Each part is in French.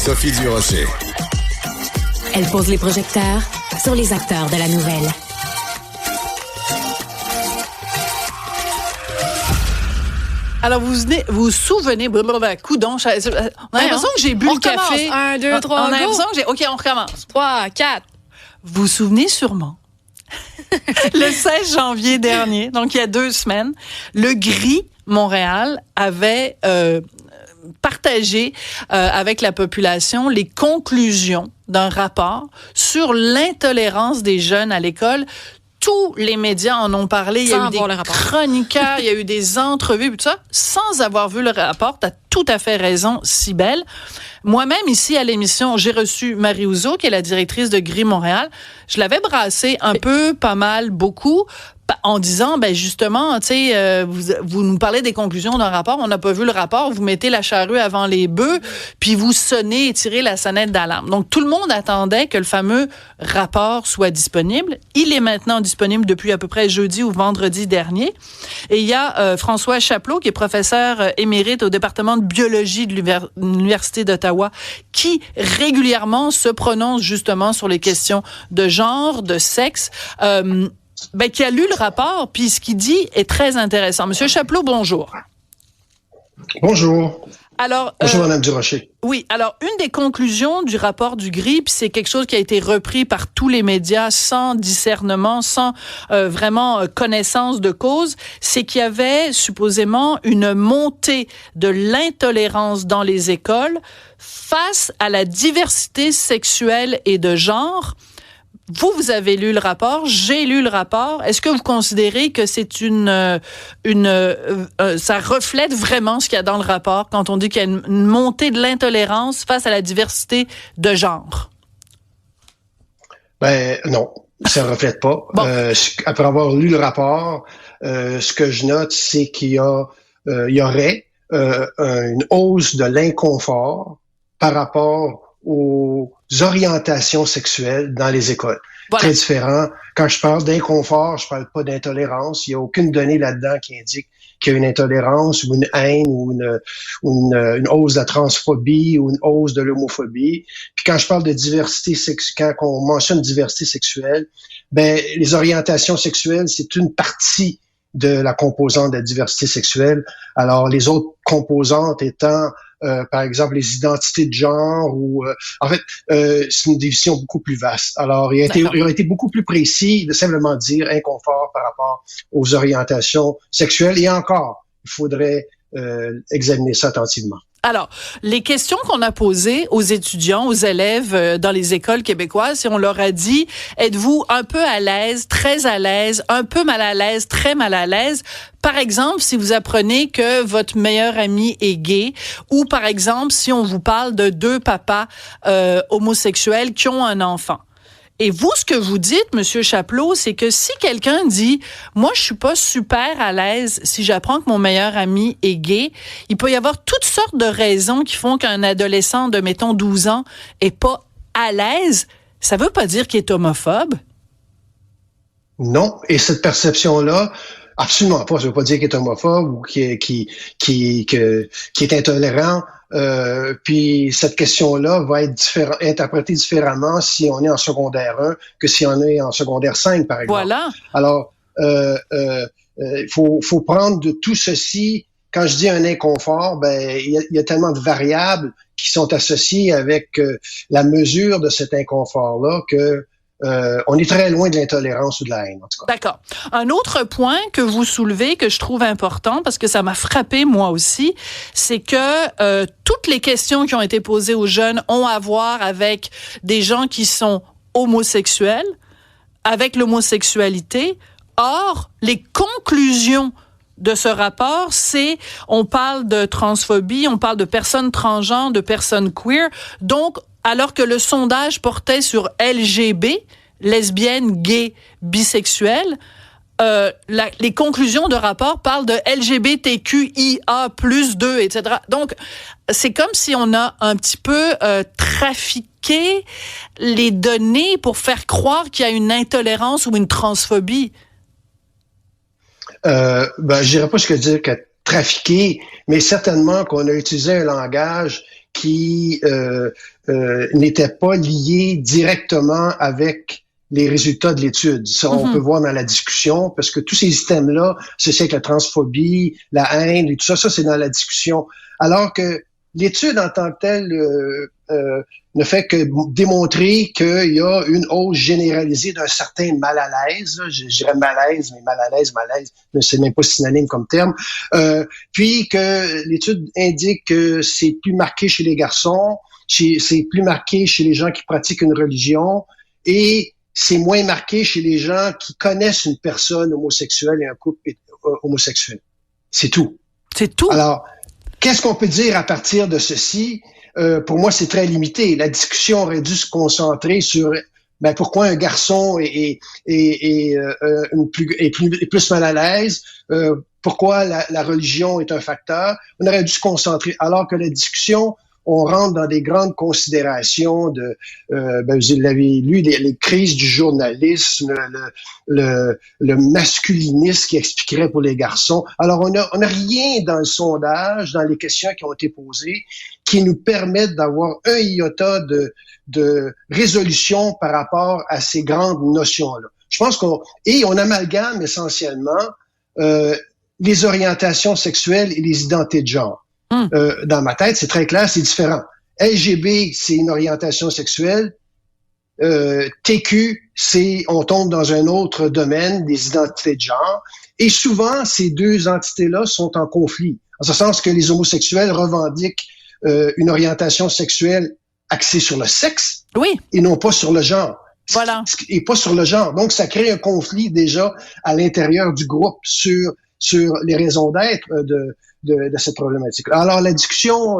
Sophie Durocher. Elle pose les projecteurs sur les acteurs de la nouvelle. Alors, vous souvenez, coudonc, on a l'impression que j'ai bu le café. 1, 2, 3, on a l'impression que OK, on recommence. 3, 4. Vous vous souvenez sûrement, le 16 janvier dernier, donc il y a 2 semaines, le GRI Montréal avait partagé avec la population les conclusions d'un rapport sur l'intolérance des jeunes à l'école. Tous les médias en ont parlé. Il y a eu des chroniqueurs, il y a eu des entrevues, tout ça, sans avoir vu le rapport. Tu as tout à fait raison, Cybèle. Moi-même, ici, à l'émission, j'ai reçu Marie Houzeau, qui est la directrice de GRI Montréal. Je l'avais brassé un peu, pas mal, beaucoup, en disant, justement, tu sais, vous nous parlez des conclusions d'un rapport, on n'a pas vu le rapport, vous mettez la charrue avant les bœufs, puis vous sonnez et tirez la sonnette d'alarme. Donc, tout le monde attendait que le fameux rapport soit disponible. Il est maintenant disponible depuis à peu près jeudi ou vendredi dernier. Et il y a François Chapleau, qui est professeur émérite au département de biologie de l'Université d'Ottawa, qui régulièrement se prononce justement sur les questions de genre, de sexe, qui a lu le rapport, puis ce qu'il dit est très intéressant. Monsieur Chapleau, bonjour. Bonjour. Alors, bonjour, Mme Durocher. Oui, alors, une des conclusions du rapport du GRI, puis c'est quelque chose qui a été repris par tous les médias sans discernement, sans vraiment connaissance de cause, c'est qu'il y avait supposément une montée de l'intolérance dans les écoles face à la diversité sexuelle et de genre. Vous avez lu le rapport, j'ai lu le rapport. Est-ce que vous considérez que c'est ça reflète vraiment ce qu'il y a dans le rapport quand on dit qu'il y a une montée de l'intolérance face à la diversité de genre? Non, ça ne reflète pas. Bon. Après avoir lu le rapport, ce que je note, c'est qu'il y aurait une hausse de l'inconfort par rapport aux orientations sexuelles dans les écoles. Voilà. Très différent. Quand je parle d'inconfort, je parle pas d'intolérance. Il n'y a aucune donnée là-dedans qui indique qu'il y a une intolérance ou une haine ou une hausse de la transphobie ou une hausse de l'homophobie. Puis quand je parle de diversité sexuelle, quand on mentionne diversité sexuelle, les orientations sexuelles, c'est une partie de la composante de la diversité sexuelle. Alors, les autres composantes étant par exemple, les identités de genre ou en fait, c'est une division beaucoup plus vaste. Alors, il aurait été beaucoup plus précis de simplement dire inconfort par rapport aux orientations sexuelles. Et encore, il faudrait examiner ça attentivement. Alors, les questions qu'on a posées aux étudiants, aux élèves dans les écoles québécoises, et on leur a dit, êtes-vous un peu à l'aise, très à l'aise, un peu mal à l'aise, très mal à l'aise? Par exemple, si vous apprenez que votre meilleur ami est gay, ou par exemple, si on vous parle de 2 papas homosexuels qui ont un enfant. Et vous, ce que vous dites, Monsieur Chapleau, c'est que si quelqu'un dit « Moi, je suis pas super à l'aise si j'apprends que mon meilleur ami est gay », il peut y avoir toutes sortes de raisons qui font qu'un adolescent de, mettons, 12 ans est pas à l'aise. Ça veut pas dire qu'il est homophobe. Non, et cette perception-là, absolument pas. Ça veut pas dire qu'il est homophobe ou qui est intolérant. Puis cette question-là va être interprétée différemment si on est en secondaire 1 que si on est en secondaire 5, par exemple. Voilà. Alors, faut prendre de tout ceci. Quand je dis un inconfort, il y a tellement de variables qui sont associées avec la mesure de cet inconfort-là que on est très loin de l'intolérance ou de la haine, en tout cas. D'accord. Un autre point que vous soulevez, que je trouve important, parce que ça m'a frappé moi aussi, c'est que toutes les questions qui ont été posées aux jeunes ont à voir avec des gens qui sont homosexuels, avec l'homosexualité. Or, les conclusions de ce rapport, on parle de transphobie, on parle de personnes transgenres, de personnes queer, donc alors que le sondage portait sur LGB, lesbiennes, gays, bisexuels, les conclusions de rapport parlent de LGBTQIA plus 2, etc. Donc, c'est comme si on a un petit peu trafiqué les données pour faire croire qu'il y a une intolérance ou une transphobie. Je dirais pas ce que dire que trafiquer, mais certainement qu'on a utilisé un langage qui n'étaient pas liés directement avec les résultats de l'étude. Ça, on peut voir dans la discussion, parce que tous ces systèmes-là, c'est avec la transphobie, la haine et tout ça, c'est dans la discussion. Alors que l'étude en tant que telle ne fait que démontrer qu'il y a une hausse généralisée d'un certain mal à l'aise. Je dirais malaise, mais mal à l'aise, ne sais même pas synonyme comme terme. Puis que l'étude indique que c'est plus marqué chez les garçons, c'est plus marqué chez les gens qui pratiquent une religion, et c'est moins marqué chez les gens qui connaissent une personne homosexuelle et un couple homosexuel. C'est tout. C'est tout. Alors, qu'est-ce qu'on peut dire à partir de ceci? Pour moi, c'est très limité. La discussion aurait dû se concentrer sur pourquoi un garçon est plus mal à l'aise, pourquoi la religion est un facteur. On aurait dû se concentrer, alors que la discussion, on rentre dans des grandes considérations de, vous l'avez lu, les crises du journalisme, le masculinisme qui expliquerait pour les garçons. Alors, on a rien dans le sondage, dans les questions qui ont été posées, qui nous permettent d'avoir un iota de résolution par rapport à ces grandes notions-là. Je pense qu'on amalgame essentiellement les orientations sexuelles et les identités de genre. Dans ma tête, c'est très clair, c'est différent. LGB, c'est une orientation sexuelle. TQ, on tombe dans un autre domaine, des identités de genre. Et souvent, ces deux entités-là sont en conflit. En ce sens que les homosexuels revendiquent une orientation sexuelle axée sur le sexe, oui, et non pas sur le genre. Voilà. Et pas sur le genre. Donc, ça crée un conflit déjà à l'intérieur du groupe sur les raisons d'être de cette problématique. Alors, la discussion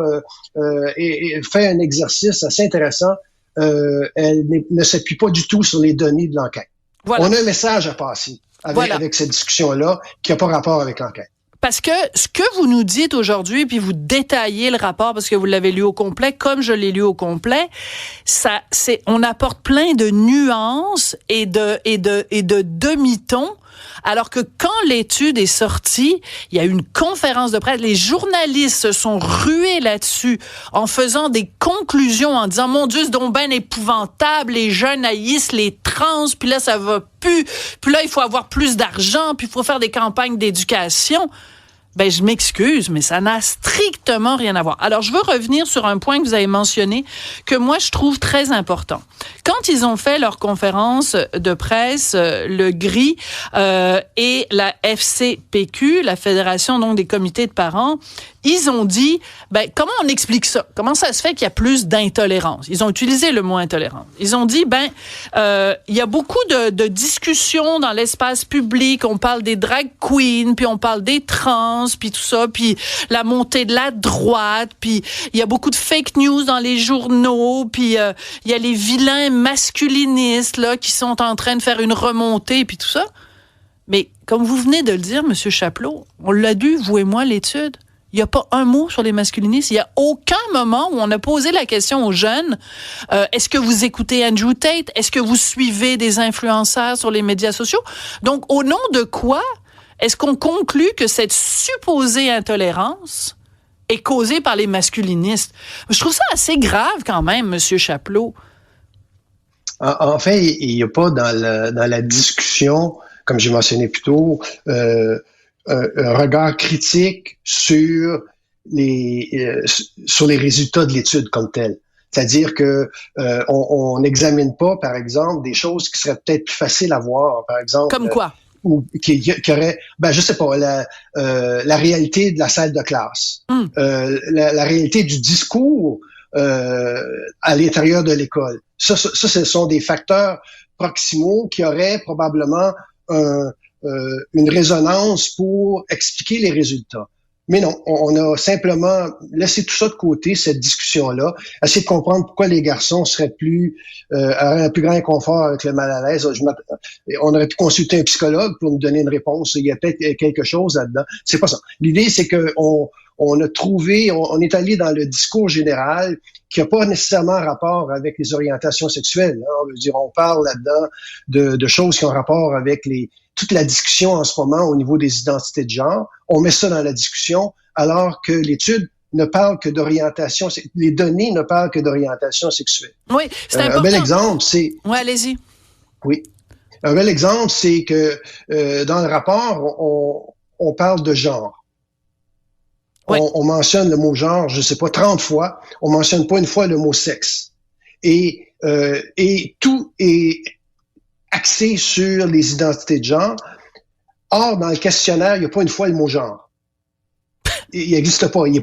fait un exercice assez intéressant. Elle ne s'appuie pas du tout sur les données de l'enquête. Voilà. On a un message à passer avec cette discussion-là qui n'a pas rapport avec l'enquête. Parce que ce que vous nous dites aujourd'hui, puis vous détaillez le rapport parce que vous l'avez lu au complet, comme je l'ai lu au complet, on apporte plein de nuances et de demi-tons. Alors que quand l'étude est sortie, il y a eu une conférence de presse, les journalistes se sont rués là-dessus en faisant des conclusions, en disant « Mon Dieu, c'est donc ben épouvantable, les jeunes haïssent les trans, puis là, ça va plus, puis là, il faut avoir plus d'argent, puis il faut faire des campagnes d'éducation. » Ben, je m'excuse, mais ça n'a strictement rien à voir. Alors, je veux revenir sur un point que vous avez mentionné, que moi, je trouve très important. Quand ils ont fait leur conférence de presse, le GRI et la FCPQ, la Fédération donc des comités de parents, ils ont dit, comment on explique ça? Comment ça se fait qu'il y a plus d'intolérance? Ils ont utilisé le mot intolérance. Ils ont dit, il y a beaucoup de discussions dans l'espace public. On parle des drag queens, puis on parle des trans, puis tout ça, puis la montée de la droite, puis il y a beaucoup de fake news dans les journaux, puis il y a les vilains masculinistes là qui sont en train de faire une remontée, puis tout ça. Mais comme vous venez de le dire, M. Chapelot, on l'a lu, vous et moi, l'étude. Il n'y a pas un mot sur les masculinistes. Il n'y a aucun moment où on a posé la question aux jeunes, est-ce que vous écoutez Andrew Tate? Est-ce que vous suivez des influenceurs sur les médias sociaux? Donc, au nom de quoi est-ce qu'on conclut que cette supposée intolérance est causée par les masculinistes? Je trouve ça assez grave quand même, M. Chapelot. En fait, il n'y a pas dans la discussion, comme j'ai mentionné plus tôt, un regard critique sur les résultats de l'étude comme telle. C'est-à-dire que on n'examine pas, par exemple, des choses qui seraient peut-être plus faciles à voir, par exemple. Comme quoi? Ou qui aurait, je sais pas, la réalité de la salle de classe, la réalité du discours à l'intérieur de l'école. Ça, ce sont des facteurs proximaux qui auraient probablement une résonance pour expliquer les résultats. Mais non, on a simplement laissé tout ça de côté, cette discussion-là, essayer de comprendre pourquoi les garçons auraient un plus grand inconfort avec le mal à l'aise. On aurait pu consulter un psychologue pour nous donner une réponse. Il y a peut-être quelque chose là-dedans. C'est pas ça. L'idée, c'est que on est allé dans le discours général qui n'a pas nécessairement rapport avec les orientations sexuelles. Hein. On veut dire, on parle là-dedans de choses qui ont rapport avec toute la discussion en ce moment au niveau des identités de genre. On met ça dans la discussion alors que l'étude ne parlent que d'orientation, les données ne parlent que d'orientation sexuelle. Oui, c'est important. Un bel exemple, c'est... Oui, allez-y. Oui. Un bel exemple, c'est que dans le rapport, on parle de genre. Oui. On mentionne le mot genre, je sais pas, 30 fois. On mentionne pas une fois le mot sexe. Et tout est axé sur les identités de genre. Or, dans le questionnaire, il n'y a pas une fois le mot genre. Il n'existe pas. Il n'est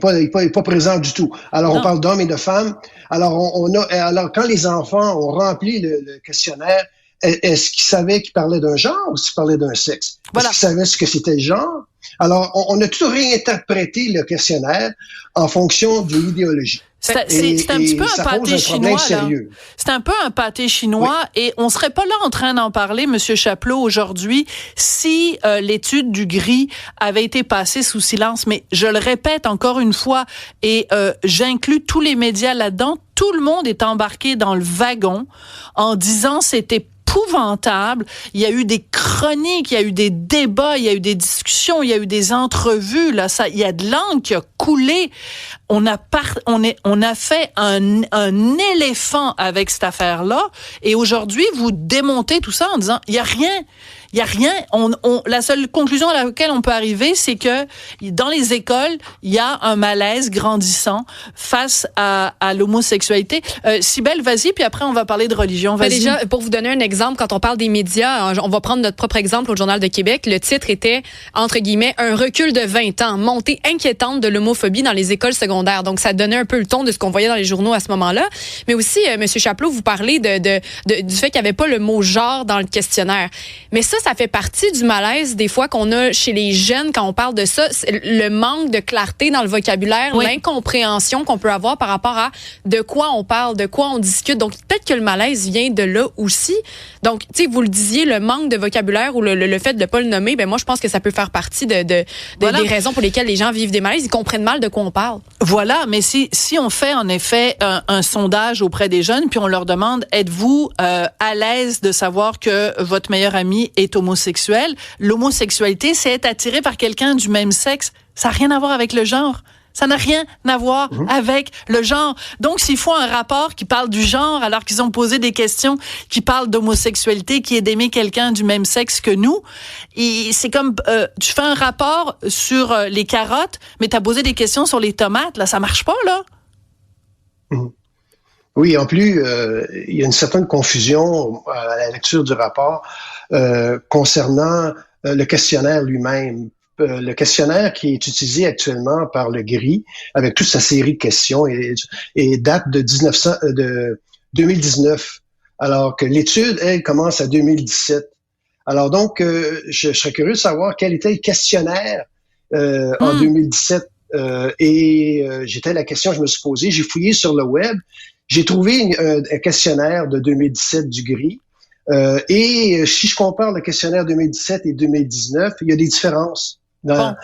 pas présent du tout. Alors, on parle d'hommes et de femmes. Alors, alors, quand les enfants ont rempli le questionnaire, est-ce qu'ils savaient qu'ils parlaient d'un genre ou s'ils parlaient d'un sexe? Voilà. Est-ce qu'ils savaient ce que c'était le genre? Alors, on a tout réinterprété le questionnaire en fonction d'une idéologie. C'est un petit peu un pâté chinois, là. C'est un peu un pâté chinois, oui. Et on serait pas là en train d'en parler, Monsieur Chapleau, aujourd'hui, si l'étude du GRI avait été passée sous silence. Mais je le répète encore une fois, et j'inclus tous les médias là-dedans, tout le monde est embarqué dans le wagon en disant c'était épouvantable. Il y a eu des chroniques, il y a eu des débats, il y a eu des discussions, il y a eu des entrevues. Là, il y a de l'encre qui a coulé. On a fait un éléphant avec cette affaire-là. Et aujourd'hui, vous démontez tout ça en disant, il y a rien. Il y a rien. La seule conclusion à laquelle on peut arriver, c'est que dans les écoles, il y a un malaise grandissant face à l'homosexualité. Cybèle, vas-y, puis après on va parler de religion. Vas-y. Déjà, pour vous donner un exemple, quand on parle des médias, on va prendre notre propre exemple au Journal de Québec. Le titre était, entre guillemets, un recul de 20 ans, montée inquiétante de l'homophobie dans les écoles secondaires. Donc, ça donnait un peu le ton de ce qu'on voyait dans les journaux à ce moment-là. Mais aussi, Monsieur Chapleau, vous parlez du fait qu'il n'y avait pas le mot genre dans le questionnaire. Mais ça fait partie du malaise des fois qu'on a chez les jeunes quand on parle de ça, le manque de clarté dans le vocabulaire, oui. L'incompréhension qu'on peut avoir par rapport à de quoi on parle, de quoi on discute. Donc peut-être que le malaise vient de là aussi. Donc tu sais, vous le disiez, le manque de vocabulaire ou le fait de ne pas le nommer, ben moi je pense que ça peut faire partie voilà. Des raisons pour lesquelles les gens vivent des malaises. Ils comprennent mal de quoi on parle. Voilà, mais si on fait en effet un sondage auprès des jeunes, puis on leur demande, êtes-vous à l'aise de savoir que votre meilleur ami est homosexuel? L'homosexualité, c'est être attiré par quelqu'un du même sexe. Ça n'a rien à voir avec le genre. Ça n'a rien à voir avec le genre. Donc, s'il faut un rapport qui parle du genre, alors qu'ils ont posé des questions qui parlent d'homosexualité, qui est d'aimer quelqu'un du même sexe que nous, et c'est comme, tu fais un rapport sur les carottes, mais tu as posé des questions sur les tomates. Là, ça marche pas, là. Oui, en plus, il y a une certaine confusion à la lecture du rapport concernant le questionnaire lui-même. Le questionnaire qui est utilisé actuellement par le GRI, avec toute sa série de questions, et date de 2019, alors que l'étude, elle, commence à 2017. Alors donc, je serais curieux de savoir quel était le questionnaire en 2017. J'étais la question que je me suis posée, j'ai fouillé sur le web, j'ai trouvé un questionnaire de 2017 du GRI. Et si je compare le questionnaire 2017 et 2019, il y a des différences dans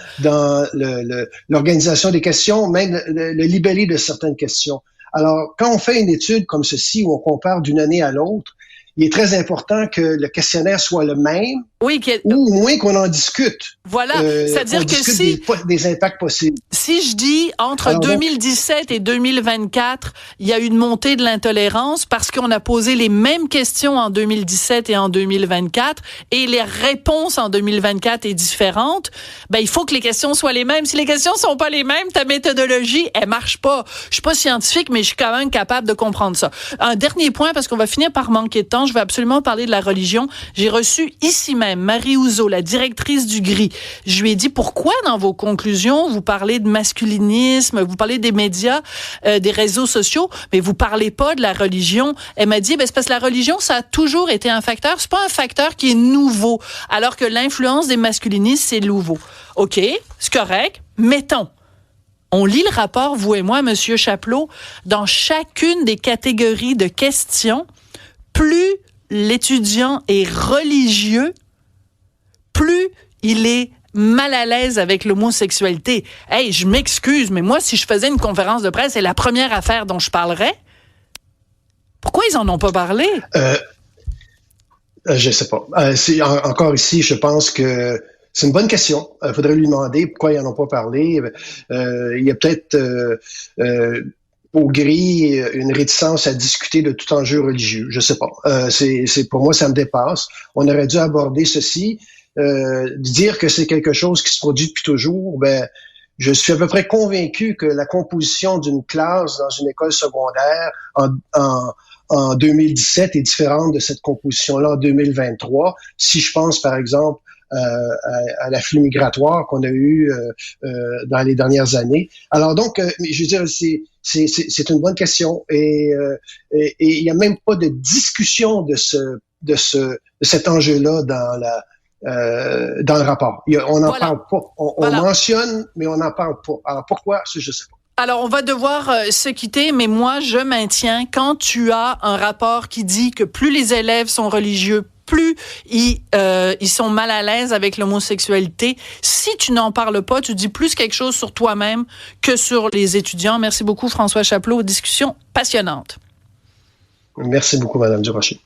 l'organisation des questions, même le libellé de certaines questions. Alors, quand on fait une étude comme ceci, où on compare d'une année à l'autre, il est très important que le questionnaire soit le même, ou au moins qu'on en discute. Voilà, c'est-à-dire que si des impacts possibles. Si je dis entre 2017 et 2024, il y a une montée de l'intolérance parce qu'on a posé les mêmes questions en 2017 et en 2024 et les réponses en 2024 est différente, ben il faut que les questions soient les mêmes. Si les questions sont pas les mêmes, ta méthodologie, elle marche pas. Je suis pas scientifique, mais je suis quand même capable de comprendre ça. Un dernier point, parce qu'on va finir par manquer de temps, je vais absolument parler de la religion. J'ai reçu ici même Marie Houzeau, la directrice du GRI. Je lui ai dit, pourquoi dans vos conclusions, vous parlez de masculinisme, vous parlez des médias, des réseaux sociaux, mais vous parlez pas de la religion. Elle m'a dit, c'est parce que la religion, ça a toujours été un facteur. C'est pas un facteur qui est nouveau, alors que l'influence des masculinistes, c'est nouveau. OK, c'est correct. Mettons. On lit le rapport, vous et moi, Monsieur Chapleau, dans chacune des catégories de questions, plus l'étudiant est religieux, plus il est mal à l'aise avec l'homosexualité. Hey, je m'excuse, mais moi, si je faisais une conférence de presse, c'est la première affaire dont je parlerais. Pourquoi ils en ont pas parlé? Je sais pas. Encore ici, je pense que C'est une bonne question. Il faudrait lui demander pourquoi ils n'en ont pas parlé. Il y a peut-être au gris une réticence à discuter de tout enjeu religieux. Je sais pas. C'est pour moi, ça me dépasse. On aurait dû aborder ceci. Dire que c'est quelque chose qui se produit depuis toujours, ben, je suis à peu près convaincu que la composition d'une classe dans une école secondaire en 2017 est différente de cette composition-là en 2023. Si je pense, par exemple, à l'afflux migratoire qu'on a eu dans les dernières années. Alors donc, je veux dire, c'est une bonne question et il n'y a même pas de discussion de cet enjeu-là dans le rapport. On n'en parle pas. On mentionne, mais on n'en parle pas. Alors pourquoi? Je sais pas. Alors, on va devoir se quitter, mais moi, je maintiens, quand tu as un rapport qui dit que plus les élèves sont religieux, plus ils sont mal à l'aise avec l'homosexualité. Si tu n'en parles pas, tu dis plus quelque chose sur toi-même que sur les étudiants. Merci beaucoup, François Chapelot. Discussion passionnante. Merci beaucoup, Madame Durocher.